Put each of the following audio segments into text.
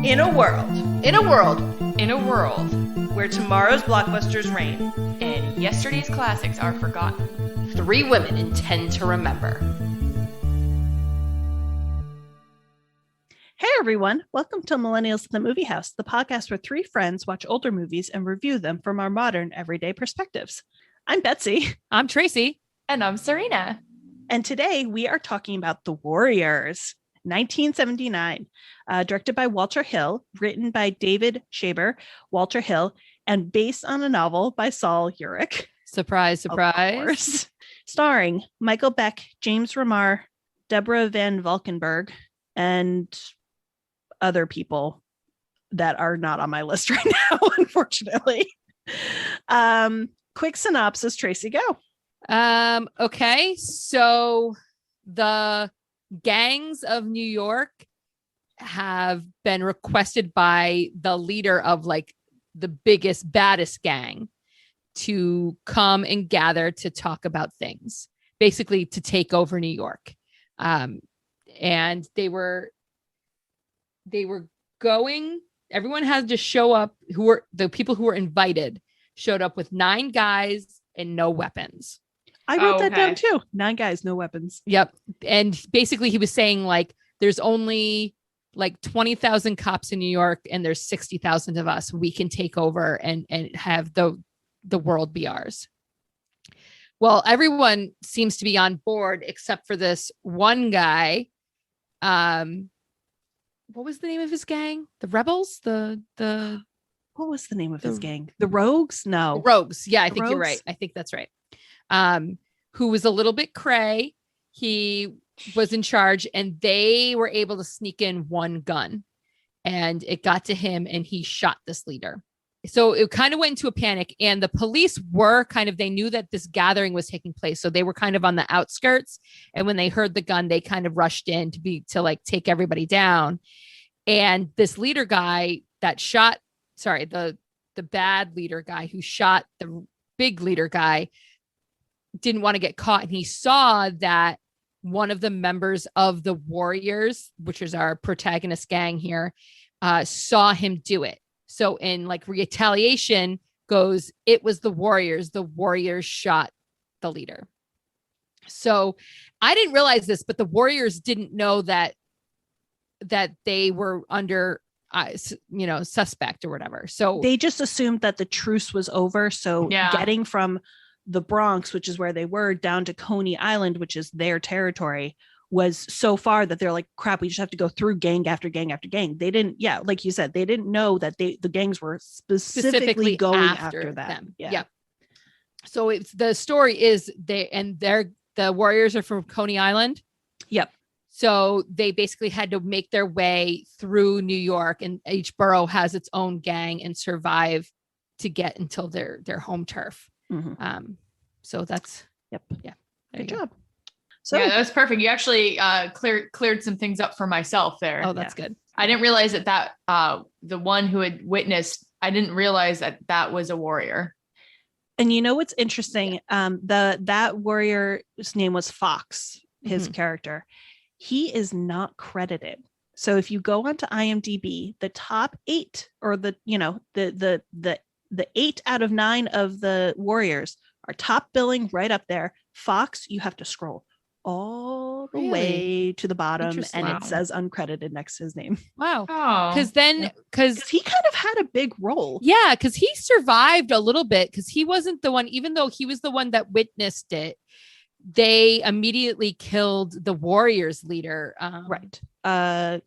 In a world In a world where tomorrow's blockbusters reign, and yesterday's classics are forgotten, 3 women intend to remember. Hey everyone, welcome to Millennials in the Movie House, the podcast where 3 friends watch older movies and review them from our modern, everyday perspectives. I'm Betsy. I'm Tracy. And I'm Serena. And today we are talking about The Warriors, 1979, directed by Walter Hill, written by David Shaber, Walter Hill, and based on a novel by Saul Urich. Surprise, surprise. Of course. Starring Michael Beck, James Remar, Deborah Van Valkenburg, and other people that are not on my list right now, unfortunately. Quick synopsis, Tracy, go. Okay, so the gangs of New York have been requested by the leader of like the biggest, baddest gang to come and gather to talk about things, basically to take over New York. And they were going, everyone had to show up, the people who were invited showed up with 9 guys and no weapons. I wrote that down too. 9 guys, no weapons. Yep. And basically he was saying like, there's only like 20,000 cops in New York and there's 60,000 of us. We can take over and have the world be ours. Well, everyone seems to be on board except for this one guy. What was the name of his gang? The Rebels? What was the name of his gang? The Rogues? No. Rogues. Yeah, I think you're right. I think that's right. Who was a little bit cray. He was in charge and they were able to sneak in one gun and it got to him and he shot this leader. So it kind of went into a panic and the police were they knew that this gathering was taking place. So they were kind of on the outskirts. And when they heard the gun, they kind of rushed in to take everybody down. And this leader guy that shot, the bad leader guy who shot the big leader guy didn't want to get caught. And he saw that one of the members of the Warriors, which is our protagonist gang here, saw him do it. So in retaliation goes, it was the Warriors. The Warriors shot the leader. So I didn't realize this, but the Warriors didn't know that they were under, suspect or whatever. So they just assumed that the truce was over. So getting from the Bronx, which is where they were, down to Coney Island, which is their territory, was so far that they're like, crap, we just have to go through gang after gang after gang. They didn't, like you said, they didn't know that the gangs were specifically going after them. Yeah. So the story is the Warriors are from Coney Island. Yep. So they basically had to make their way through New York and each borough has its own gang and survive to get until their home turf. Mm-hmm. So that's, yeah. Good job. So that was perfect. You actually cleared some things up for myself there. Oh, that's good. I didn't realize that the one who had witnessed, I didn't realize that was a warrior. And you know what's interesting? That warrior's name was Fox, his character. He is not credited. So if you go onto IMDb, the top 8 or the 8 out of 9 of the Warriors are top billing right up there. Fox, you have to scroll all the way to the bottom and it says uncredited next to his name. Wow. Because he kind of had a big role. Yeah, because he survived a little bit because he wasn't the one, even though he was the one that witnessed it, they immediately killed the Warriors leader.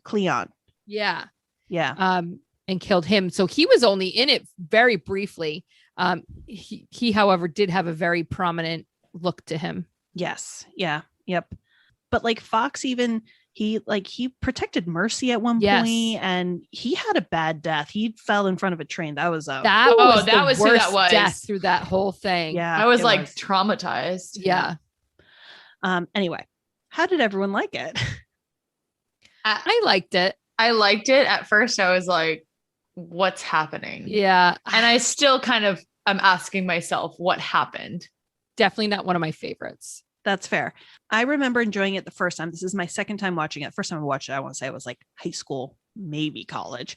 Cleon. Yeah. Yeah. And killed him. So he was only in it very briefly. He, however, did have a very prominent look to him. Yes. Yeah. Yep. But Fox, even he protected Mercy at one point, and he had a bad death. He fell in front of a train. That was the worst death through that whole thing. Yeah, I was traumatized. Yeah. Anyway, how did everyone like it? I liked it. I liked it. At first, I was like, what's happening? Yeah. And I still I'm asking myself what happened. Definitely not one of my favorites. That's fair. I remember enjoying it the first time. This is my second time watching it. First time I watched it, I want to say I was high school, maybe college.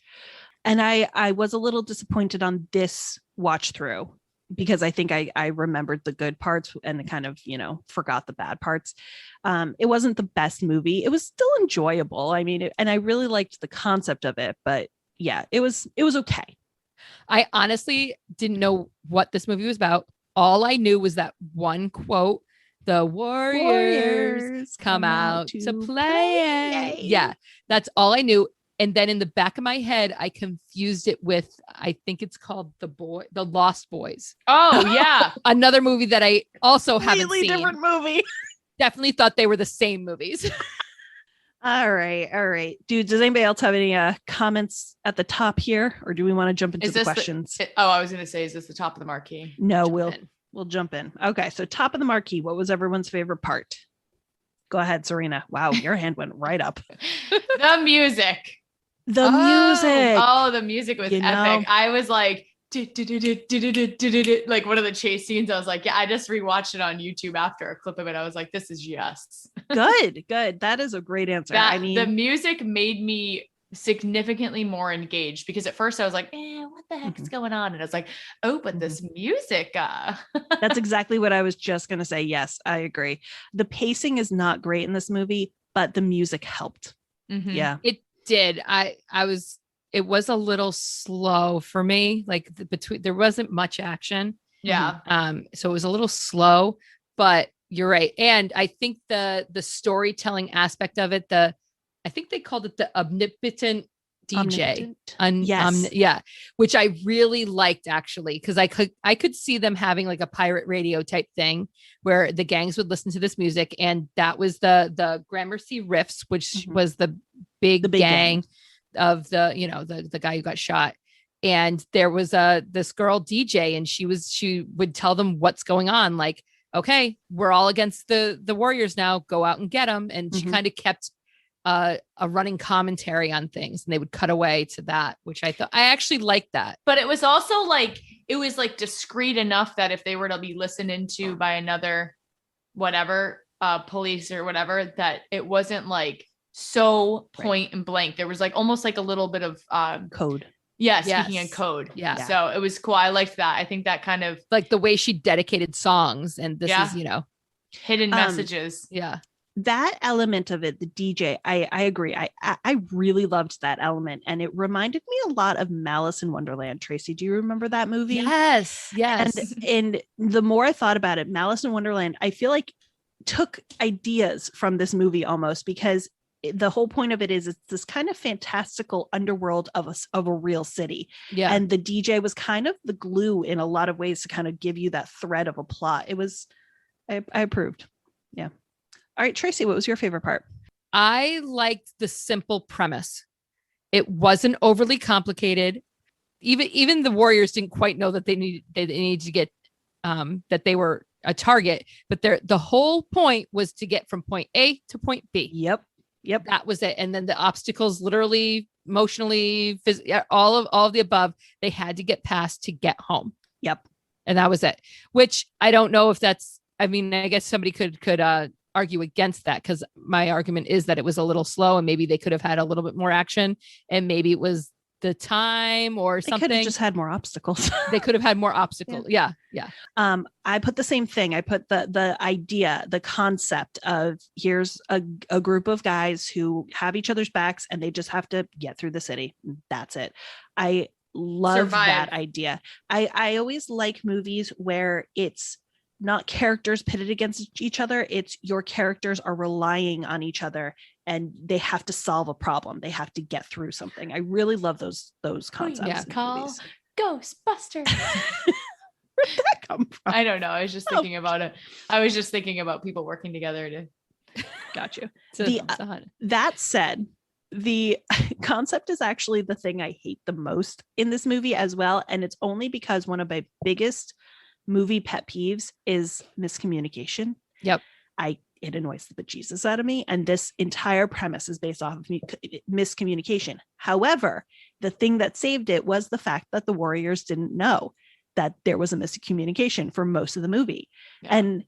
And I was a little disappointed on this watch through because I think I remembered the good parts and kind of, forgot the bad parts. It wasn't the best movie. It was still enjoyable. I mean, and I really liked the concept of it, but yeah, it was okay. I honestly didn't know what this movie was about. All I knew was that one quote, the Warriors come out to play. Yeah, that's all I knew. And then in the back of my head, I confused it with, I think it's called The Lost Boys. Oh, yeah. Another movie that I also haven't seen. Different movie. Definitely thought they were the same movies. All right. Dude, does anybody else have any comments at the top here? Or do we want to jump into the questions? I was going to say, is this the top of the marquee? No, we'll jump in. Okay, so top of the marquee. What was everyone's favorite part? Go ahead, Serena. Wow, your hand went right up. The music. The music. Oh, the music was epic. I was like, like one of the chase scenes. I was like, yeah, I just rewatched it on YouTube after a clip of it. I was like, this is yes. Good. That is a great answer. The music made me significantly more engaged because at first I was like, what the heck is going on? And I was like, oh, but this music. That's exactly what I was just going to say. Yes, I agree. The pacing is not great in this movie, but the music helped. Mm-hmm. Yeah. It did. It was a little slow for me. Like there wasn't much action. Yeah. So it was a little slow, but you're right. And I think the storytelling aspect of it, I think they called it the omnipotent DJ. Yes. Which I really liked actually, because I could see them having like a pirate radio type thing where the gangs would listen to this music, and that was the Gramercy Riffs, which was the big gang of the guy who got shot. And there was this girl DJ, and she would tell them what's going on, like, okay, we're all against the Warriors now, go out and get them. And she kind of kept a running commentary on things, and they would cut away to that, which I actually liked that. But it was also like, it was like discreet enough that if they were to be listened into by another police or whatever, that it wasn't like so point and blank. There was like almost like a little bit of code. Yeah, speaking in code. Yeah. So it was cool. I liked that. I think that kind of like the way she dedicated songs, and this is, hidden messages. Yeah. That element of it, the DJ, I agree. I really loved that element, and it reminded me a lot of Malice in Wonderland. Tracy, do you remember that movie? Yes. And the more I thought about it, Malice in Wonderland, I feel like took ideas from this movie almost, because the whole point of it is it's this kind of fantastical underworld of a real city. Yeah. And the DJ was kind of the glue in a lot of ways to kind of give you that thread of a plot. It was, I approved. Yeah. All right, Tracy, what was your favorite part? I liked the simple premise. It wasn't overly complicated. Even the Warriors didn't quite know that they needed to get that they were a target, but the whole point was to get from point A to point B. Yep. That was it. And then the obstacles, literally, emotionally, all of the above, they had to get past to get home. Yep. And that was it. Which I don't know if that's, I mean, I guess somebody could argue against that, because my argument is that it was a little slow, and maybe they could have had a little bit more action, and maybe it was the time or something. They could have just had more obstacles. They could have had more obstacles. Yeah. I put the same thing. I put the idea, the concept of here's a group of guys who have each other's backs, and they just have to get through the city. That's it. I love that idea. I always like movies where it's not characters pitted against each other. It's your characters are relying on each other, and they have to solve a problem. They have to get through something. I really love those concepts. Yeah, call Ghostbusters. Where'd that come from? I don't know. I was just thinking about it. I was just thinking about people working together to. Got you. So That said, the concept is actually the thing I hate the most in this movie as well. And it's only because one of my biggest movie pet peeves is miscommunication. Yep. It annoys the bejesus out of me. And this entire premise is based off of miscommunication. However, the thing that saved it was the fact that the Warriors didn't know that there was a miscommunication for most of the movie. Yeah. And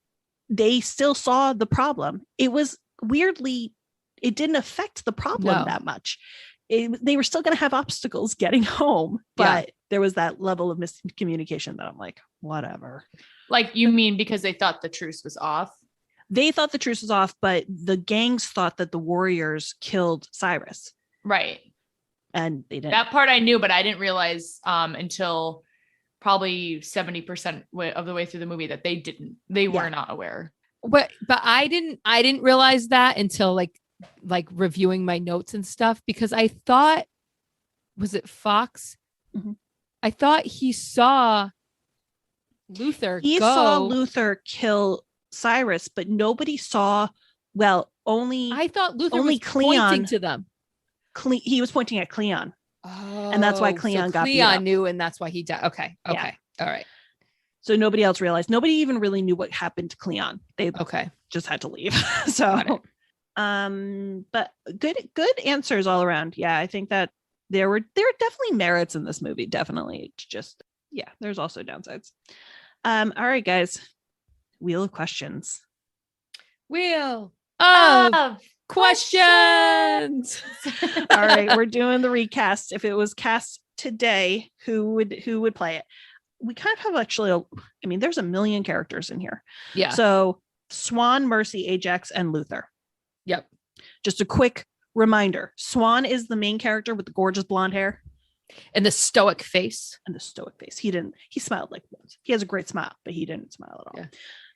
they still saw the problem. It was weirdly, it didn't affect the problem that much. they were still going to have obstacles getting home, but there was that level of miscommunication that I'm like, whatever. Like, you mean because they thought the truce was off? They thought the truce was off, but the gangs thought that the warriors killed Cyrus. Right. And they didn't. That part I knew, but I didn't realize until probably 70% of the way through the movie that they were not aware. But I didn't realize that until like reviewing my notes and stuff, because I thought, was it Fox? Mm-hmm. I thought he saw Luther saw Luther kill Cyrus, but nobody saw, only I thought Luther only was Cleon, pointing to them. He was pointing at Cleon. And that's why Cleon got beat up. Cleon knew, and that's why he died. Okay. Yeah. All right. So nobody else realized. Nobody even really knew what happened to Cleon. They just had to leave. So but good answers all around. Yeah, I think that there were definitely merits in this movie. Definitely. It's just, there's also downsides. All right, guys. Wheel of questions. Wheel of questions. All right, we're doing the recast. If it was cast today, who would play it? We kind of have actually there's a million characters in here. Yeah. So Swan, Mercy, Ajax, and Luther. Yep. Just a quick reminder. Swan is the main character with the gorgeous blonde hair and the stoic face. He smiled like once. He has a great smile, but he didn't smile at all. Yeah.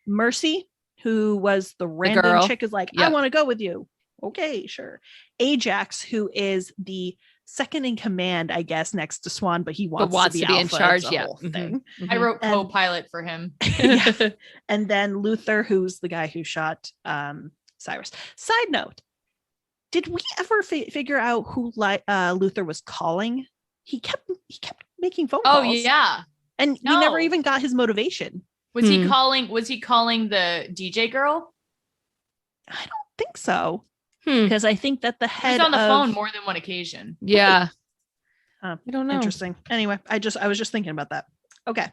Mercy, who was the random girl. chick, is like, I want to go with you. Okay, sure. Ajax, who is the second in command, I guess, next to Swan, but he wants to be in charge. Thing. Mm-hmm. I wrote co-pilot for him. And then Luther, who's the guy who shot Cyrus. Side note, did we ever figure out who Luther was calling? He kept making phone calls. Oh yeah. And we never even got his motivation. Was he calling the DJ girl? I don't think so. Because I think that the head was on the phone more than one occasion. Yeah. I don't know. Interesting. Anyway, I was just thinking about that. Okay.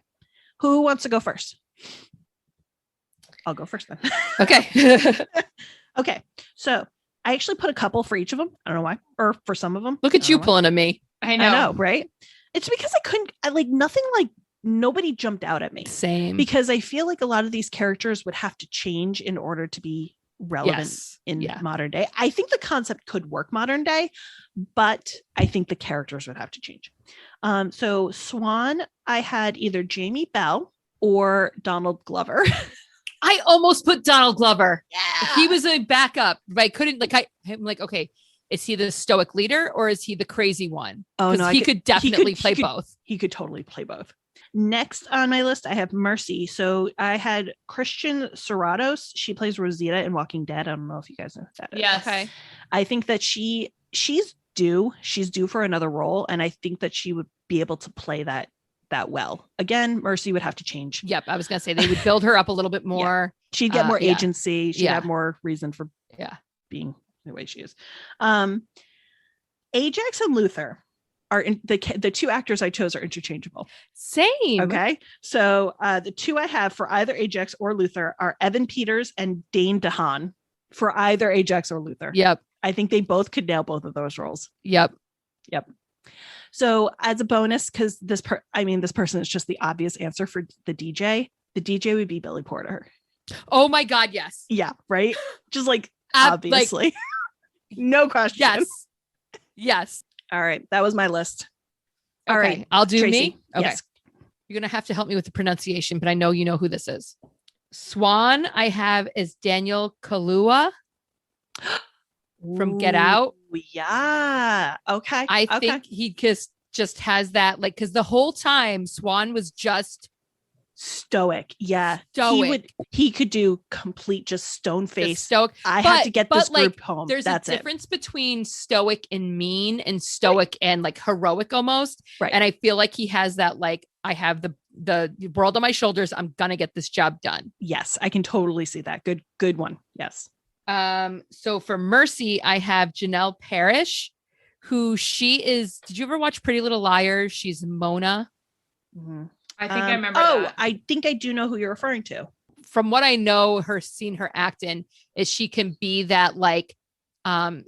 Who wants to go first? I'll go first then. Okay. Okay. So I actually put a couple for each of them. I don't know why. Or for some of them. Look at you pulling at me. I know, right? It's because nobody jumped out at me. Same. Because I feel like a lot of these characters would have to change in order to be relevant in modern day. I think the concept could work modern day, but I think the characters would have to change. So Swan, I had either Jamie Bell or Donald Glover. I almost put Donald Glover. Yeah. He was a backup, but I couldn't I'm like, okay, is he the stoic leader or is he the crazy one? Oh no, he could definitely play both. He could totally play both. Next on my list, I have Mercy. So I had Christian Serratos. She plays Rosita in Walking Dead. I don't know if you guys know who that is. Yes. Okay. I think that she's due for another role, and I think that she would be able to play that well. Again, Mercy would have to change. Yep. I was going to say they would build her up a little bit more. She'd get more agency. She'd have more reason for being the way she is. Ajax and Luther are the two actors I chose are interchangeable. Same. Okay. So the two I have for either Ajax or Luther are Evan Peters and Dane DeHaan for either Ajax or Luther. Yep. I think they both could nail both of those roles. Yep. So as a bonus, because this person is just the obvious answer for the DJ would be Billy Porter. Oh my God. Yes. Yeah. Right. Just obviously. No question. Yes. All right. That was my list. All okay, right. I'll do Tracy. me. Okay. Yes. You're going to have to help me with the pronunciation, but I know you know who this is. Swan, I have is Daniel Kaluuya from Get Out. Yeah. Okay. I think he just has that, because the whole time Swan was just stoic. Yeah. Stoic. He could do complete just stone face. Stoic. I have to get this group home. There's a difference between stoic and mean and stoic and heroic almost. Right. And I feel like he has that, I have the world on my shoulders. I'm going to get this job done. Yes. I can totally see that. Good one. Yes. So for Mercy, I have Janelle Parrish, who she is. Did you ever watch Pretty Little Liars? She's Mona. Mm-hmm. I think I remember. That. I think I do know who you're referring to. From what I know, seen her act in is she can be that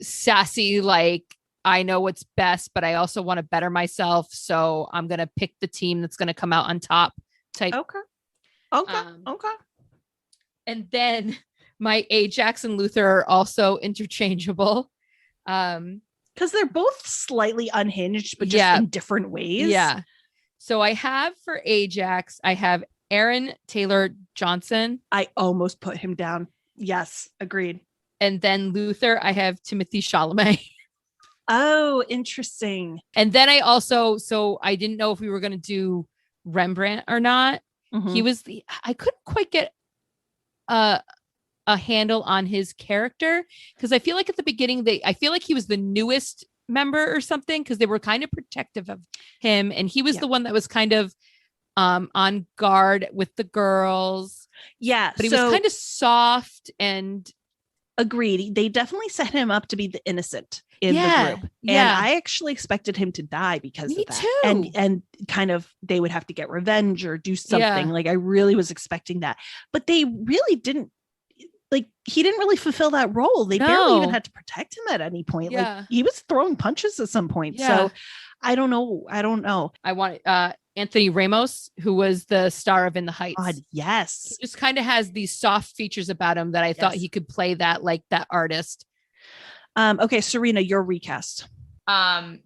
sassy, I know what's best, but I also want to better myself. So I'm going to pick the team that's going to come out on top type. Okay. Okay. And then my Ajax and Luther are also interchangeable. Because they're both slightly unhinged, but just in different ways. Yeah. So I have for Ajax, I have Aaron Taylor Johnson. I almost put him down. Yes, agreed. And then Luther, I have Timothy Chalamet. Oh, interesting. And then I also, so I didn't know if we were going to do Rembrandt or not. Mhm. He was I couldn't quite get a handle on his character because I feel like at the beginning, I feel like he was the newest member or something because they were kind of protective of him. And he was the one that was kind of on guard with the girls. Yeah. But he was kind of soft and agreed. They definitely set him up to be the innocent in the group. Yeah. And I actually expected him to die because Me of that. too. And kind of they would have to get revenge or do something. Yeah. Like I really was expecting that. But they really didn't, like he didn't really fulfill that role. They barely even No. had to protect him at any point. Yeah. Like he was throwing punches at some point. Yeah. So I don't know. I want Anthony Ramos, who was the star of In the Heights. God, yes. He just kind of has these soft features about him that I thought he could play that like that artist. Okay, Serena, your recast.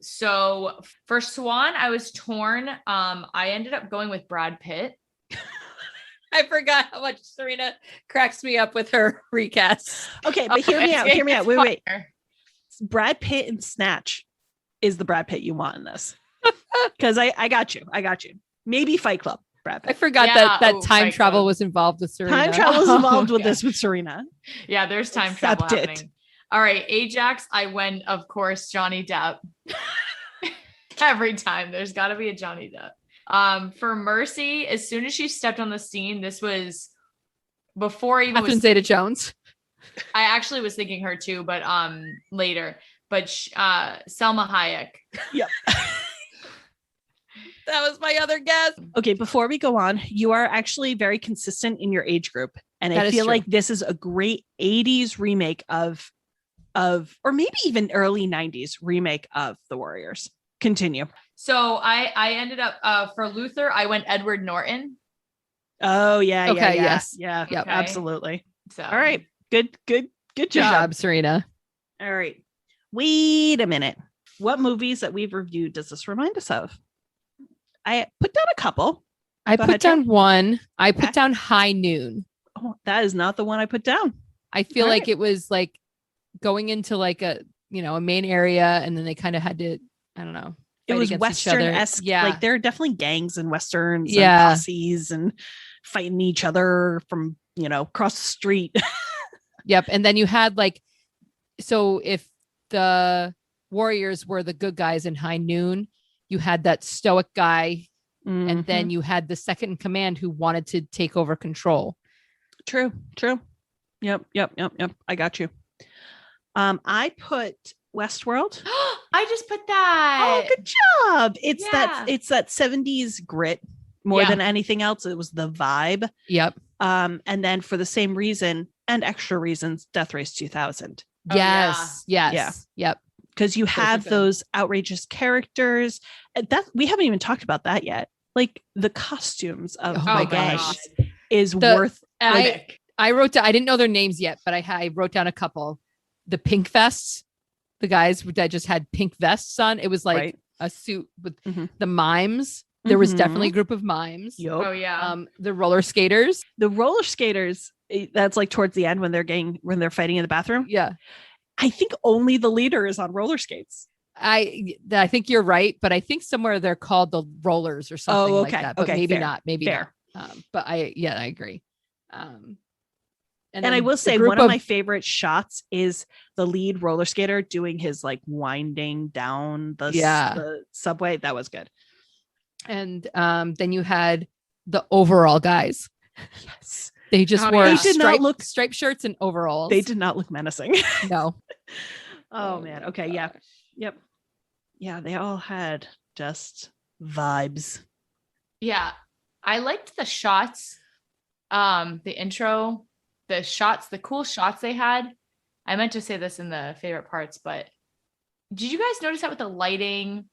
So for Swan, I was torn. I ended up going with Brad Pitt. I forgot how much Serena cracks me up with her recast. Okay, but hear me out. Hear me out. Wait. Brad Pitt in Snatch is the Brad Pitt you want in this. Because I got you. Maybe Fight Club, Brad Pitt. I forgot that time Fight travel Club. was involved with Serena. Time travel is involved with okay. this with Serena. Yeah, there's time Accept travel it. happening. All right, Ajax, I went, of course, Johnny Depp. Every time there's got to be a Johnny Depp. For Mercy, as soon as she stepped on the scene, this was before I even Catherine was Zeta-Jones. I actually was thinking her too, but later. But Selma Hayek. Yep. That was my other guess. Okay, before we go on, you are actually very consistent in your age group. And That I is feel true. like this is a great 80s remake of or maybe even early 90s remake of The Warriors. Continue. So I ended up for Luther, I went Edward Norton. Oh yeah. Okay, Yeah. yes. Yeah. Yep. Okay. Absolutely. So All right. Good Good job. job, Serena. All right. Wait a minute. What movies that we've reviewed does this remind us of? I put down a couple. I Go put ahead, Jen. down one. I Okay. put down High Noon. Oh, that is not the one I put down. I feel All like right. it was like going into like a main area, and then they kind of had to, I don't know. It fight was against each other. Western-esque. Yeah. Like there are definitely gangs and Westerns Yeah. and posses and fighting each other from, across the street. Yep. And then you had like, so if the Warriors were the good guys in High Noon, you had that stoic guy, and then you had the second in command who wanted to take over control. True. Yep. I got you. I put Westworld. I just put that. Oh, good job. It's Yeah. that 70s grit more Yeah. than anything else. It was the vibe. Yep. And then for the same reason and extra reasons, Death Race 2000. Oh, yeah. Yes. Yes. Yep. Because you are have good. those outrageous characters. That we haven't even talked about that yet. Like the costumes of Oh the my gang gosh. is The- worth. I wrote down, I didn't know their names yet, but I wrote down a couple. The pink vests, the guys that just had pink vests on. It was like Right. a suit with Mhm. the mimes. There was Mhm. definitely a group of mimes. Yup. Oh yeah. The roller skaters. The roller skaters. That's like towards the end when they're fighting in the bathroom. Yeah. I think only the leader is on roller skates. I think you're right, but I think somewhere they're called the rollers or something like okay. that. But Okay, maybe fair. not. Maybe Fair. not. But I agree. And I then will the say group one of my favorite shots is the lead roller skater doing his like winding down the subway. That was good. and then you had the overall guys. Yes. They just Oh, wore yeah. They did not look- striped shirts and overalls. They did not look menacing. No. Oh man. Okay. Yeah. Yep. Yeah. They all had just vibes. Yeah. I liked the shots. The intro, the shots, the cool shots they had. I meant to say this in the favorite parts, but did you guys notice that with the lighting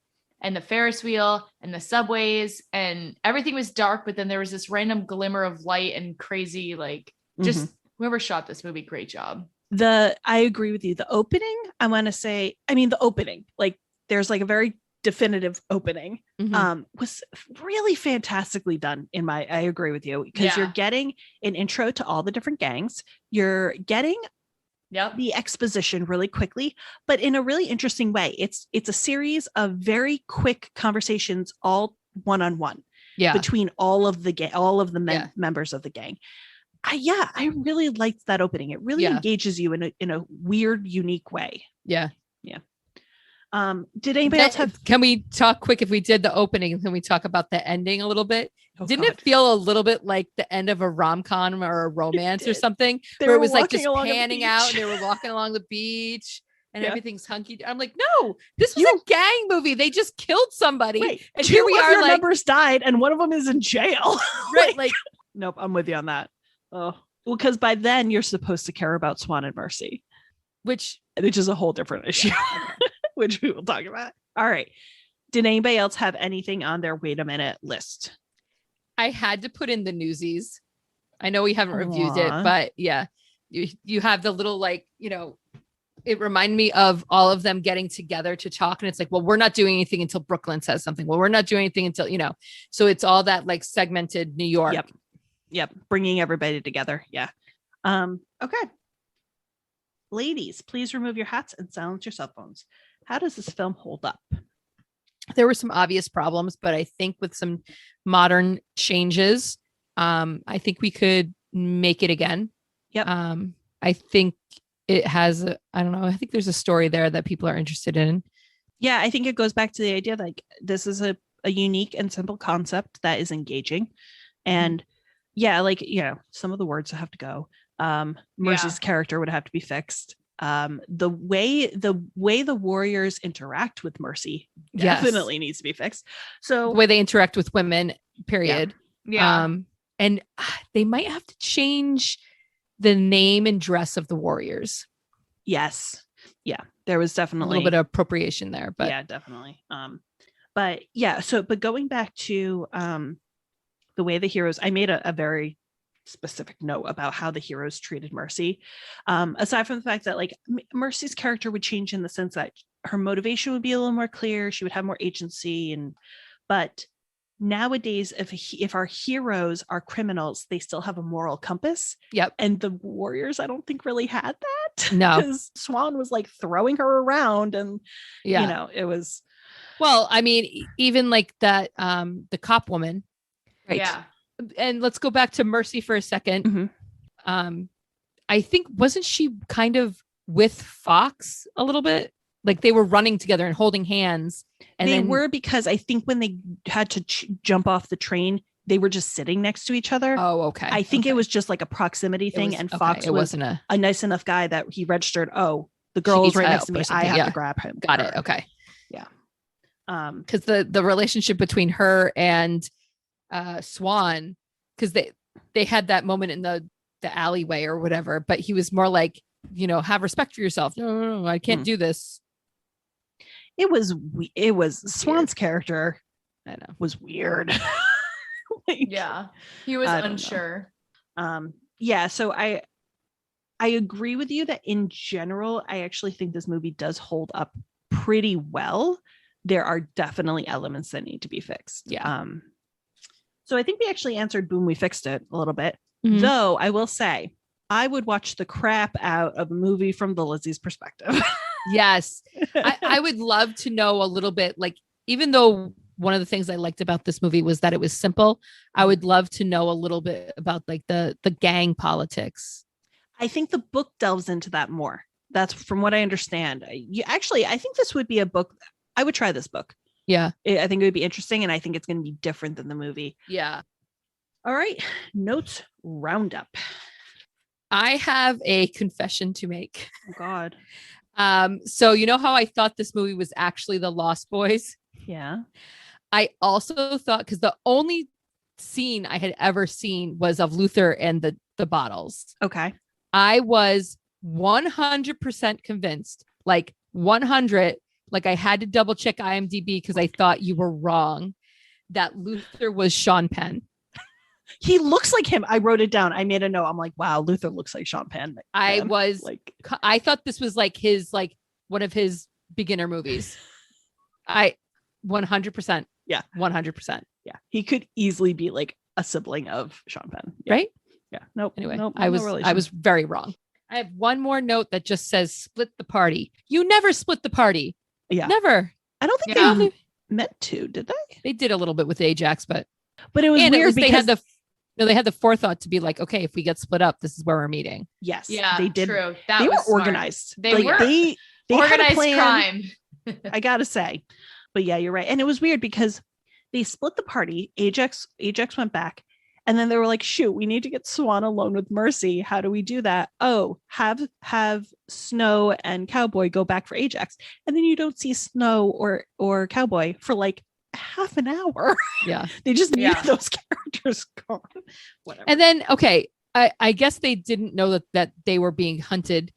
and the Ferris wheel and the subways and everything was dark, but then there was this random glimmer of light and crazy, like just whoever shot this movie, great job. I agree with you. The opening, I want to say, the opening, like there's like a very definitive opening, was really fantastically done I agree with you, because you're getting an intro to all the different gangs. You're getting the exposition really quickly, but in a really interesting way. It's a series of very quick conversations, all one-on-one between all of the members of the gang. I really liked that opening. It really engages you in a weird, unique way. Yeah. Did anybody else have? Can we talk quick? If we did the opening, and can we talk about the ending a little bit? Didn't it feel a little bit like the end of a rom-com or a romance or something, where it was like just panning out and they were walking along the beach and everything's hunky? I'm like, no, this was a gang movie. They just killed somebody. Wait, and two here we of are, your like, members died and one of them is in jail. Right? Like, nope, I'm with you on that. Oh, well, because by then you're supposed to care about Swan and Mercy, which is a whole different issue, which we will talk about. All right. Did anybody else have anything on their wait a minute list? I had to put in the Newsies. I know we haven't reviewed it, but yeah, you have the little, like, it reminded me of all of them getting together to talk. And it's like, well, we're not doing anything until Brooklyn says something. Well, we're not doing anything until, so it's all that like segmented New York. Yep. Bringing everybody together. Yeah. Okay. Ladies, please remove your hats and silence your cell phones. How does this film hold up? There were some obvious problems, but I think with some modern changes, I think we could make it again. Yep. I think it has, I don't know, I think there's a story there that people are interested in. Yeah, I think it goes back to the idea like this is a unique and simple concept that is engaging. And some of the words have to go. Mercy's character would have to be fixed. The way the warriors interact with Mercy definitely needs to be fixed. So the way they interact with women, period. Yeah. And they might have to change the name and dress of the warriors. Yes. Yeah. There was definitely a little bit of appropriation there, but yeah, definitely. But going back to the way the heroes, I made a very specific note about how the heroes treated Mercy. Aside from the fact that like Mercy's character would change in the sense that her motivation would be a little more clear, she would have more agency, but nowadays if our heroes are criminals, they still have a moral compass. Yep. And the warriors, I don't think really had that. No, because Swan was like throwing her around, and it was. Well, I mean, even like that, the cop woman, right? Yeah. And let's go back to Mercy for a second. I think, wasn't she kind of with Fox a little bit? Like they were running together and holding hands. And they were, because I think when they had to jump off the train, they were just sitting next to each other. Oh, okay. I think it was just like a proximity thing. And Fox wasn't a nice enough guy that he registered, oh, the girl is right next to me, I have to grab him. Got it. Okay. Yeah. Because the relationship between her and Swan, because they had that moment in the alleyway or whatever, but he was more like, have respect for yourself. No, I can't do this. It was Swan's character. I know, was weird. He was unsure. So I agree with you that in general, I actually think this movie does hold up pretty well. There are definitely elements that need to be fixed. Yeah. So I think we actually answered boom, we fixed it a little bit. Though I will say, I would watch the crap out of a movie from the Lizzie's perspective. Yes. I would love to know a little bit, like, even though one of the things I liked about this movie was that it was simple, I would love to know a little bit about like the gang politics. I think the book delves into that more. That's from what I understand. I think this would be a book. I would try this book. Yeah. I think it would be interesting, and I think it's going to be different than the movie. Yeah. All right. Notes roundup. I have a confession to make. Oh, God. So you know how I thought this movie was actually The Lost Boys? Yeah. I also thought, because the only scene I had ever seen was of Luther and the bottles. Okay. I was 100% convinced, like 100, like I had to double check IMDb because I thought you were wrong that Luther was Sean Penn. He looks like him. I wrote it down. I made a note. I'm like, wow, Luther looks like Sean Penn. I Man. was like, I thought this was like his like one of his beginner movies. I 100%. Yeah. 100%. yeah, he could easily be like a sibling of Sean Penn. Yeah. Right? Yeah. Nope. Anyway, nope, I no was relation. very wrong. I have one more note that just says split the party. You never split the party. Yeah. Never. I don't think Yeah. they meant to, did they? They did a little bit with Ajax, but But it was and at weird least because they had the forethought to be like, okay, if we get split up, this is where we're meeting. yes, Yeah, they did. True. That They were was smart. organized. They like, were. They had a Organized plan, crime. I gotta say. But yeah, you're right. And it was weird because they split the party. Ajax went back. And then they were like, shoot, we need to get Swan alone with Mercy. How do we do that? Oh, have Snow and Cowboy go back for Ajax. And then you don't see Snow or Cowboy for like half an hour. Yeah. They just need Yeah. those characters gone. Whatever. And then, okay, I guess they didn't know that they were being hunted,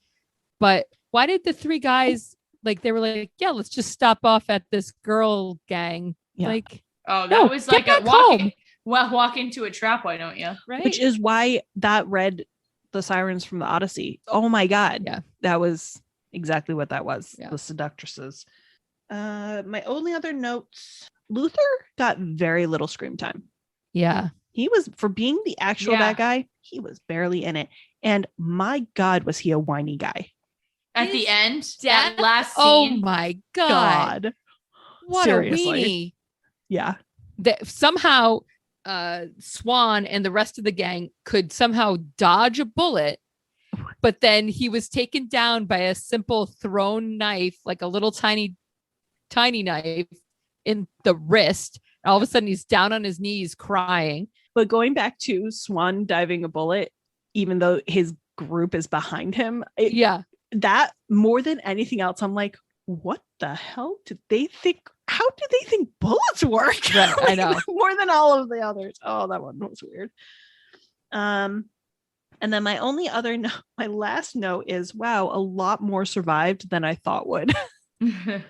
but why did the three guys like they were like, yeah, let's just stop off at this girl gang? Yeah. Like, Oh, that No, was get like a back home. walk into a trap. Why don't you? right? Which is why that read the sirens from the Odyssey. Oh my God. Yeah. That was exactly what that was. Yeah. The seductresses. My only other notes, Luther got very little screen time. yeah. He was, for being the actual Yeah. bad guy, he was barely in it. And my God, was he a whiny guy. At His the end, death? that last Oh scene. my God. God. What Seriously. a weenie. Yeah. That somehow Swan and the rest of the gang could somehow dodge a bullet, but then he was taken down by a simple thrown knife, like a little tiny knife in the wrist. All of a sudden he's down on his knees crying. But going back to Swan diving a bullet, even though his group is behind him, Yeah. that more than anything else, I'm like, what the hell did they think? How do they think bullets work? Right, I Like, know. more than all of the others. Oh, that one was weird. And then my only other my last note is, wow, a lot more survived than I thought would. Because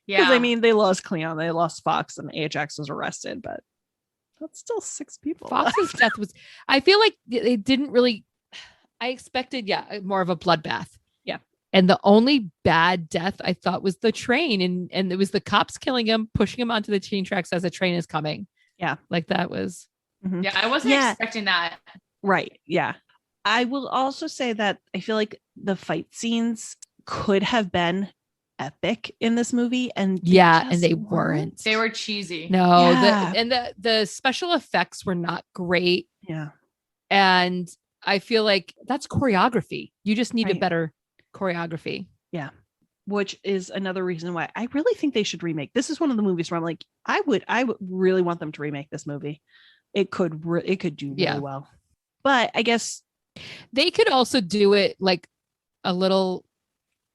Yeah. I mean, they lost Cleon, they lost Fox, and Ajax was arrested, but that's still 6 people. Fox's death was, I feel like they didn't really, I expected, more of a bloodbath. Yeah. And the only bad death I thought was the train. And it was the cops killing him, pushing him onto the train tracks as a train is coming. Yeah. Like that was, Mhm. Yeah, I wasn't Yeah. expecting that. Right. Yeah. I will also say that I feel like the fight scenes could have been epic in this movie. And and they weren't. They were cheesy. No, Yeah. the special effects were not great. Yeah. And I feel like that's choreography. You just need a Right. better choreography. Which is another reason why I really think they should remake. This is one of the movies where I'm like, I would really want them to remake this movie. It could do really Yeah. well. But I guess They could also do it like a little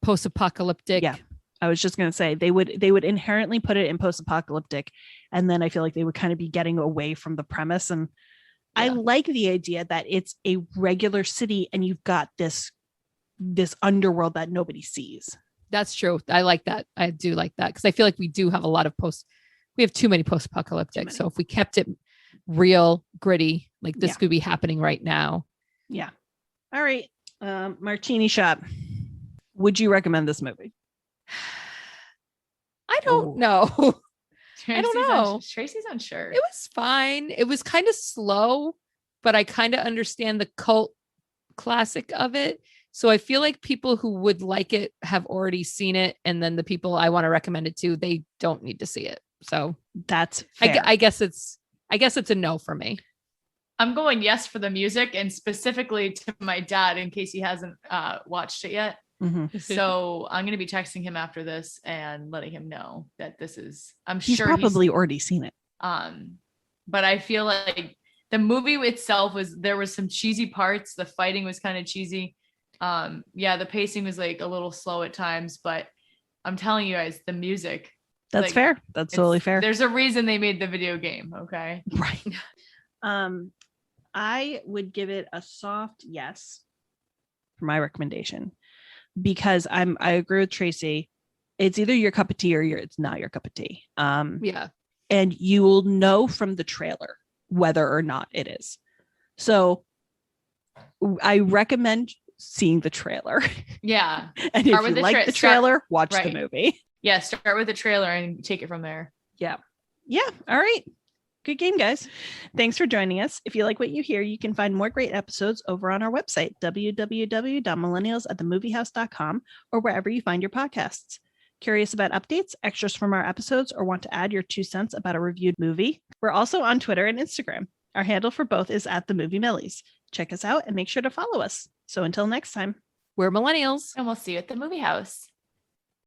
post-apocalyptic. Yeah. I was just gonna say they would inherently put it in post-apocalyptic, and then I feel like they would kind of be getting away from the premise. And I Yeah. like the idea that it's a regular city and you've got this underworld that nobody sees. That's true. I like that. I do like that because I feel like we do have a lot of we have too many post-apocalyptic. many. So if we kept it real, gritty, like this Yeah. could be happening right now. Yeah. All right. Martini Shop. Would you recommend this movie? I don't Oh. know. Tracy's know. Tracy's unsure. It was fine. It was kind of slow, but I kind of understand the cult classic of it. So I feel like people who would like it have already seen it. And then the people I want to recommend it to, they don't need to see it. So That's I, fair. I guess it's a no for me. I'm going yes for the music and specifically to my dad in case he hasn't watched it yet. Mhm. So I'm going to be texting him after this and letting him know that this is, I'm He's sure probably already seen it. but I feel like the movie itself there was some cheesy parts. The fighting was kind of cheesy. The pacing was like a little slow at times, but I'm telling you guys, the music. That's like, fair. That's totally fair. There's a reason they made the video game. Okay. Right. I would give it a soft yes for my recommendation because I agree with Tracy. It's either your cup of tea or it's not your cup of tea. Yeah. And you will know from the trailer whether or not it is. So I recommend seeing the trailer. Yeah. And if you like the trailer, watch the movie. Yeah, start with the trailer and take it from there. Yeah. Yeah. All right. Good game, guys. Thanks for joining us. If you like what you hear, you can find more great episodes over on our website, www.millennialsatthemoviehouse.com, or wherever you find your podcasts. Curious about updates, extras from our episodes, or want to add your 2 cents about a reviewed movie? We're also on Twitter and Instagram. Our handle for both is @TheMovieMillies. Check us out and make sure to follow us. So until next time, We're millennials. And we'll see you at the movie house.